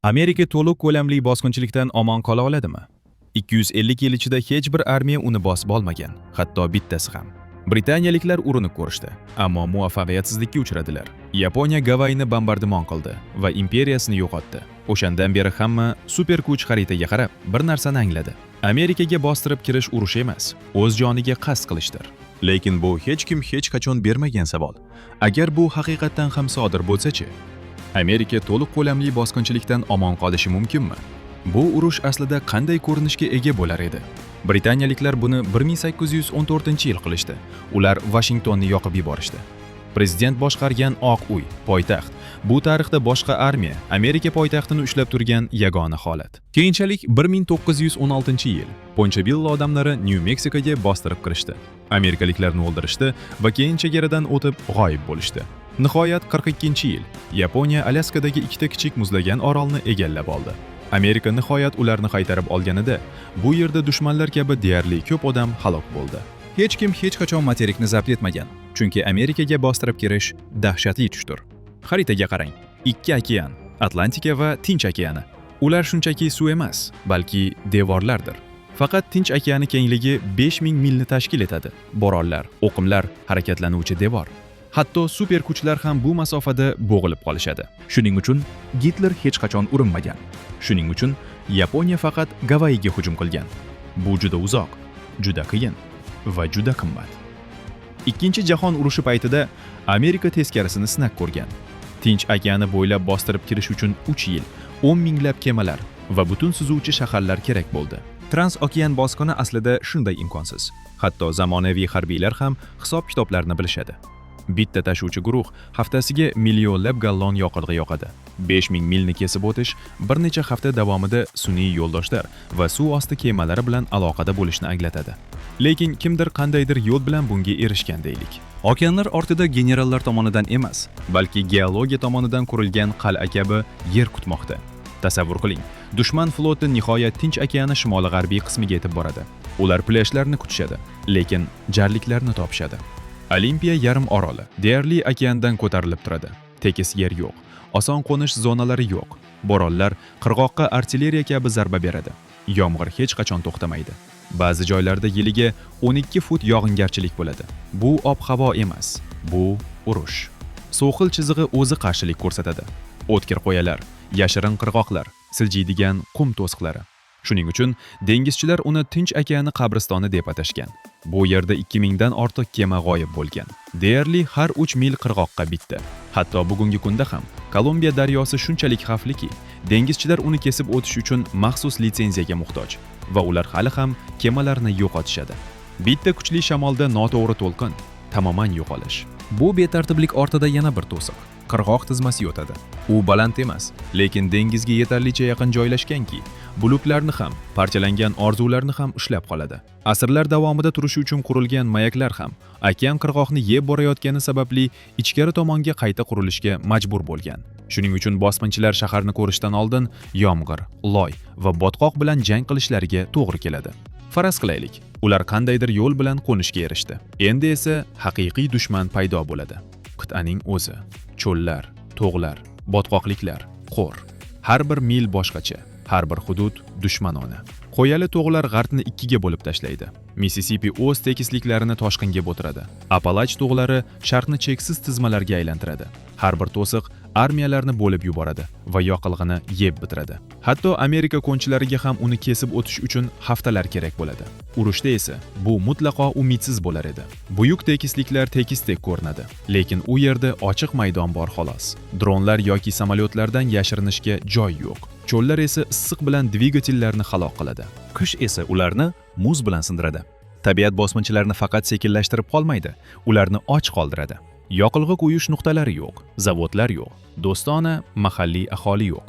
Amerika to'liq ko'lamli bosqinchilikdan omon qola oladimi? 250 yil ichida hech bir armiya uni bosib olmagan, hatto bittasi ham. Britaniyaliklar urinib ko'rishdi, ammo muvaffaqiyatsizlikka uchradilar. Yaponiya Gavayni bombardimon qildi va imperiyasini yo'qotdi. O'shandan beri hamma super kuch xaritaga qarab bir narsani angladi. Amerikaga bostirib kirish urush emas, o'z joniga qasd qilishdir. Lekin bu hech kim hech qachon bermagan savol. Agar bu haqiqatan ham sodir bo'lsa-chi? Amerika to'liq ko'lamli bosqinchilikdan omon qolishi mumkinmi? Bu urush aslida qanday ko'rinishga ega bo'lar edi? Britaniyaliklar buni 1814-yil qilishdi. Ular Vashingtonni yoqib yuborishdi. Prezident boshqargan Oq uy, poytaxt. Bu tarixda boshqa armiya Amerika poytaxtini ushlab turgan yagona holat. Keyinchalik 1916-yil Ponchabillo odamlari Nyu-Meksikoga bostirib kirishdi. Amerikaliklarni o'ldirishdi va keyin chegaradan o'tib g'oyib bo'lishdi. Nihoyat 42-yil Yaponiya Alyaskadagi ikkita kichik muzlagan orolni egallab oldi. Amerika nihoyat ularni qaytarib olganida bu yerda dushmanlar kabi deyarli ko'p odam halok bo'ldi. Hech kim hech qachon materikni zabt etmagan, chunki Amerikaga bostirib kirish dahshatli tushdir. Xaritaga qarang. Ikki okean, Atlantika va Tinch okeani. Ular shunchaki suv emas, balki devorlardir. Faqat Tinch okeani kengligi 5000 milni tashkil etadi. Borollar, o'qimlar, harakatlanuvchi devor. Hatto super kuchlar ham bu masofada bo'g'ilib qolishadi. Shuning uchun Gitler hech qachon urinmagan. Shuning uchun Yaponiya faqat Gavayiga hujum qilgan. Bu juda uzoq, juda qiyin va juda qimmat. Ikkinchi jahon urushi paytida Amerika teskarisini sinab ko'rgan. Tinch okeani bo'ylab bostirib kirish uchun 3 yil, 10 minglab kemalar va butun suzuvchi shaharlar kerak bo'ldi. Transokean bosqini aslida shunday imkonsiz. Hatto zamonaviy harbiylar ham hisob-kitoblarni bilishadi. Bitta tashuvchi guruh haftasiga millionlab gallon yoqilg'i yoqadi. 5000 milni kesib o'tish bir necha hafta davomida sun'iy yo'ldoshlar va suv osti kemalari bilan aloqada bo'lishni anglatadi. Lekin kimdir qandaydir yo'l bilan bunga erishgan deylik. Okeanlar ortida generallar tomonidan emas, balki geologiya tomonidan qurilgan qal'a kabi yer kutmoqda. Tasavvur qiling, dushman floti nihoyat Tinch okeani shimoli-g'arbiy qismiga yetib boradi. Ular plyajlarni kutishadi, lekin jarliklarni topishadi. Olimpiya yarim oroli deyarli okeandan ko'tarilib turadi. Tekis yer yo'q, oson qo'nish zonalari yo'q. Borollar qirg'oqqa artilleriya kabi zarba beradi. Yomg'ir hech qachon to'xtamaydi. Ba'zi joylarda yiliga 12 fut yog'ingarchilik bo'ladi. Bu ob-havo emas, bu urush. So'xil chizig'i o'zi qarshilik ko'rsatadi. O'tkir qo'yalar, yashirin qirg'oqlar, siljiydigan qum to'siqlari. Shuning uchun dengizchilar uni Tinch okeani qabristoni deb atashgan. Bu yerda 2000 dan ortiq kema g'oyib bo'lgan. Deyarli har 3 mil qirg'oqqa bitta. Hatto bugungi kunda ham Kolumbiya daryosi shunchalik xavfliki, dengizchilar uni kesib o'tish uchun maxsus litsenziyaga muhtoj va ular hali ham kemalarni yo'qotishadi. Bitta kuchli shamolda noto'g'ri to'lqin, tamoman yo'qolish. Bu betartiblik ortida yana bir to'siq. Qirg'oq tizmasi yotadi. U baland emas, lekin dengizga yetarlicha yaqin joylashganki, bulutlarni ham, parchalangan orzularni ham ushlab qoladi. Asrlar davomida turishi uchun qurilgan mayaklar ham okean qirg'oqni yeb borayotgani sababli ichkari tomonga qayta qurilishga majbur bo'lgan. Shuning uchun bosqinchilar shaharni ko'rishdan oldin yomg'ir, loy va botqoq bilan jang qilishlariga to'g'ri keladi. Faraz qilaylik, ular qandaydir yo'l bilan qo'nishga erishdi. Endi esa haqiqiy dushman paydo bo'ladi. Qit'aning o'zi, cho'llar, tog'lar, botqoqliklar, qo'r. Har bir mil boshqacha, har bir hudud dushmanona. Qo'yali tog'lar g'arbni ikkiga bo'lib tashlaydi. Missisipi o'z tekisliklarini toshqinga bo'tiradi. Apalach tog'lari sharqni cheksiz tizmalarga aylantiradi. Har bir to'siq armiyalarni bo'lib yuboradi va yoqilg'ini yeb bitiradi. Hatto Amerika qo'nchilariga ham uni kesib o'tish uchun haftalar kerak bo'ladi. Urushda esa bu mutlaqo umidsiz bo'lar edi. Buyuk tekisliklar tekisdek ko'rinadi, lekin u yerda ochiq maydon bor xolos. Dronlar yoki samolyotlardan yashirinishga joy yo'q. Cho'llar esa issiq bilan dvigatellarni halok qiladi. Qish esa ularni muz bilan sindiradi. Tabiat bosqinchilarni faqat sekinlashtirib qolmaydi, ularni och qoldiradi. Yoqilg'i quyish nuqtalari yo'q, zavodlar yo'q, do'stona mahalliy aholi yo'q.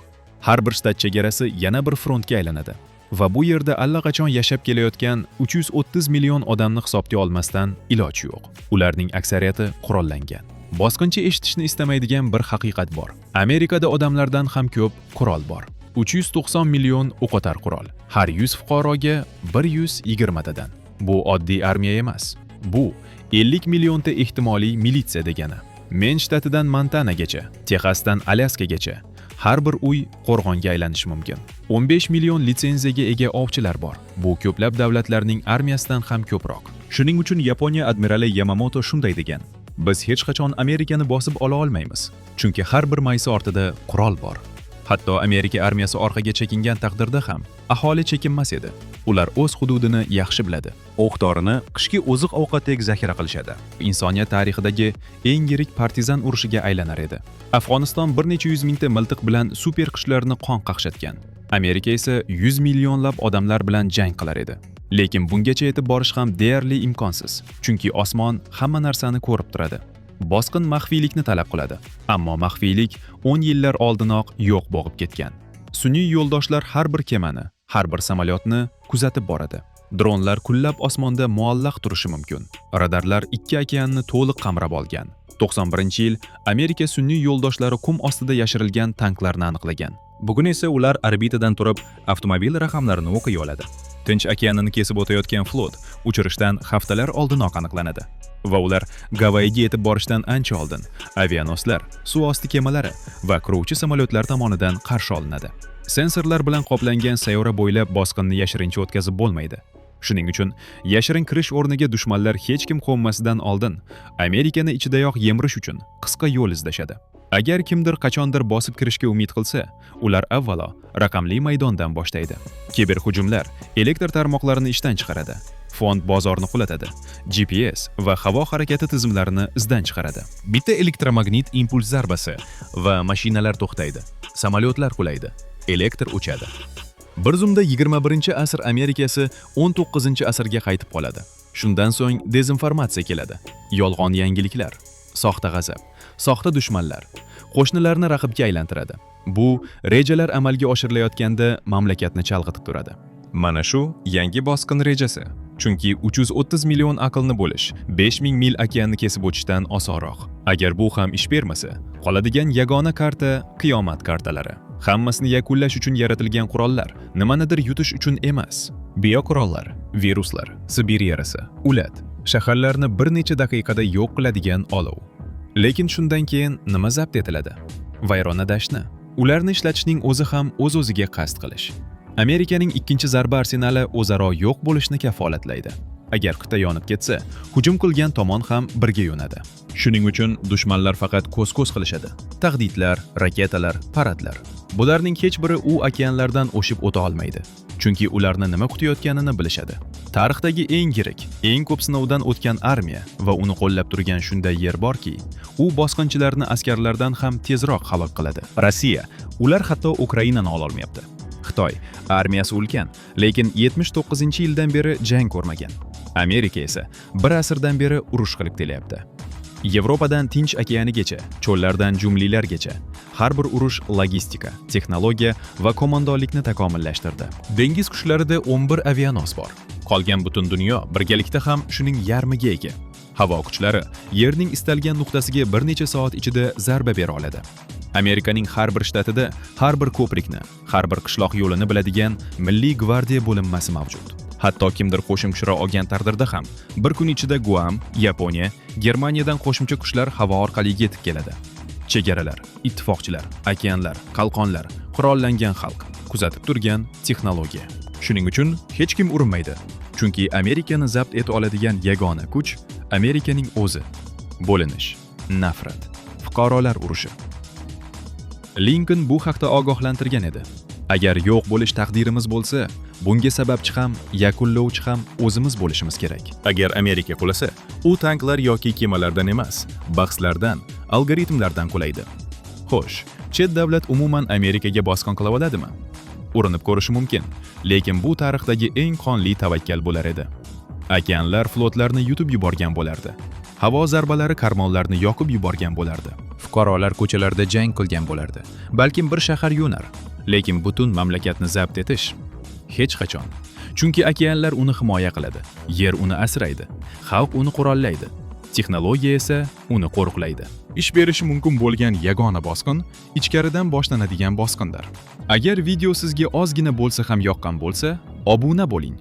Har bir shtat chegarasi yana bir frontga aylanadi va bu yerda allaqachon yashab kelayotgan 330 million odamni hisobga olmasdan iloj yo'q. Ularning aksariyati qurollangan. Bosqinchi eshitishni istamaydigan bir haqiqat bor. Amerikada odamlardan ham ko'p qurol bor. 390 million o'qotar qurol. Har 100 fuqaroga 120 tadan. Bu oddiy armiya emas. Bu 50 millionta ehtimoliy militsiya degani. Men shtatidan Montanagacha, Texasdan Alyaskagacha Har bir uy qo'rg'onga aylanishi mumkin. 15 million litsenziyaga ega ovchilar bor. Bu ko'plab davlatlarning armiyasidan ham ko'proq. Shuning uchun Yaponiya admirali Yamamoto shunday degan: biz hech qachon Amerikani bosib ola olmaymiz, chunki har bir maysa ortida qurol bor. Hatto Amerika armiyasi orqaga chekingan taqdirda ham aholi chekinmas edi. Ular o'z hududini yaxshi biladi. O'q-dorini qishki oziq-ovqatdek zaxira qilishadi. Insoniyat tarixidagi eng yirik partizan urushiga aylanar edi. Afg'oniston bir necha yuz mingta miltiq bilan super qushlarni qon qaqshatgan. Amerika esa 100 millionlab odamlar bilan jang qilar edi. Lekin bungacha yetib borish ham deyarli imkonsiz, chunki osmon hamma narsani ko'rib turadi. Bosqin maxfiylikni talab qiladi, ammo maxfiylik 10 yillar oldinoq yo'q bo'lib ketgan. Sun'iy yo'ldoshlar har bir kemani, har bir samolyotni kuzatib boradi. Dronlar kunlab osmonda muallaq turishi mumkin. Radarlar ikki okeanni to'liq qamrab olgan. 91-yil Amerika sun'iy yo'ldoshlari qum ostida yashirilgan tanklarni aniqlagan. Bugun esa ular orbitadan turib avtomobil raqamlarini o'qiy oladi. Tinch okeanini kesib o'tayotgan flot uchirishdan haftalar oldinoq aniqlanadi. Va ular Gavayiga yetib borishdan ancha oldin avianoslar, suvosti kemalari va qiruvchi samolyotlar tomonidan qarshi olinadi. Sensorlar bilan qoplangan sayyora bo'ylab bosqinni yashirincha o'tkazib bo'lmaydi. Shuning uchun yashirin kirish o'rniga dushmanlar hech kim qo'nmasidan oldin Amerikani ichidayoq yemirish uchun qisqa yo'l izlashadi. Agar kimdir qachondir bosib kirishga umid qilsa, ular avvalo raqamli maydondan boshlaydi. Kiberhujumlar elektr tarmoqlarini ishdan chiqaradi. Fond bozorni qulatadi. GPS va havo harakati tizimlarini izdan chiqaradi. Bitta elektromagnit impuls zarbasi va mashinalar to'xtaydi. Samolyotlar qulaydi. Elektr o'chadi. Bir zumda 21-asr Amerikasi 19-asrga qaytib qoladi. Shundan so'ng dezinformatsiya keladi. Yolg'on yangiliklar, soxta g'azab, soxta dushmanlar qo'shnilarni raqibga aylantiradi. Bu rejalar amalga oshirilayotganda mamlakatni chalg'itib turadi. Mana shu yangi bosqin rejasi. Chunki 330 million aqlni bo'lish 5000 mil okeanni kesib o'tishdan osonroq. Agar bu ham ish bermasa, qoladigan yagona karta qiyomat kartalari. Hammasini yakunlash uchun yaratilgan qurollar nimanidir yutish uchun emas. Bioqurollar, viruslar, Sibir yarasi, ulat, shaharlarni bir necha daqiqada yo'q qiladigan olov. Lekin shundan keyin nima zabt etiladi? Vayrona dashni. Ularni ishlatishning o'zi ham o'z-o'ziga qasd qilish. Amerikaning ikkinchi zarba arsenali o'zaro yo'q bo'lishni kafolatlaydi. Agar qit'a yonib ketsa, hujum qilgan tomon ham birga yonadi. Shuning uchun dushmanlar faqat ko'z-ko'z qilishadi. Tahdidlar, raketalar, paradlar. Bularning hech biri u okeanlardan o'shib o'ta olmaydi. Chunki ularni nima kutayotganini bilishadi. Tarixdagi eng yirik, eng ko'p sinovdan o'tgan armiya va uni qo'llab turgan shunday yer borki, u bosqinchilarni askarlardan ham tezroq halok qiladi. Rossiya, ular hatto Ukrainani ola olmayapti. Xitoy armiyasi ulkan, lekin 79-yildan beri jang ko'rmagan. Amerika esa bir asrdan beri urush qilib kelyapti. Yevropadan Tinch okeanigacha, cho'llardan jumlilargacha har bir urush logistika, texnologiya va qo'mondonlikni takomillashtirdi. Dengiz qushlarida 11 avianos bor. Qolgan butun dunyo birgalikda ham shuning yarmiga ega. Havo kuchlari Yerning istalgan nuqtasiga bir necha soat ichida zarba bera oladi. Amerikaning har bir shtatida har bir ko'prikni, har bir qishloq yo'lini biladigan Milliy gvardiya bo'linmasi mavjud. Hatto kimdir qo'shin kuchira olgan taqdirda ham bir kun ichida Guam, Yaponiya, Germaniyadan qo'shimcha kuchlar havo orqali yetib keladi. Chegaralar, ittifoqchilar, okeanlar, qalqonlar, qurollangan xalq, kuzatib turgan texnologiya. Shuning uchun hech kim urinmaydi. Chunki Amerikani zabt eta oladigan yagona kuch Amerikaning o'zi. Bo'linish, nafrat, fuqarolar urushi. Lincoln bu haqda ogohlantirgan edi. Agar yo'q bo'lish taqdirimiz bo'lsa, bunga sababchi ham, yakunlovchi ham o'zimiz bo'lishimiz kerak. Agar Amerika qulasa, u tanklar yoki kemalardan emas, bahslardan, algoritmlardan qulaydi. Xo'sh, chet davlat umuman Amerikaga bosqin qila oladimi? Urinib ko'rish mumkin, lekin bu tarixdagi eng qonli tavakkal bo'lar edi. Okeanlar flotlarni yutib yuborgan bo'lardi. Havo zarbalari karmonlarni yoqib yuborgan bo'lardi. Fuqarolar ko'chalarda jang qilgan bo'lardi. Balkim bir shahar yo'nar, lekin butun mamlakatni zabt etish hech qachon. Chunki okeanlar uni himoya qiladi, yer uni asraydi, xalq uni qurollaydi, texnologiya esa uni qo'riqlaydi. Ish berishi mumkin bo'lgan yagona bosqin ichkaridan boshlanadigan bosqindir. Agar video sizga ozgina bo'lsa ham yoqqan bo'lsa, obuna bo'ling.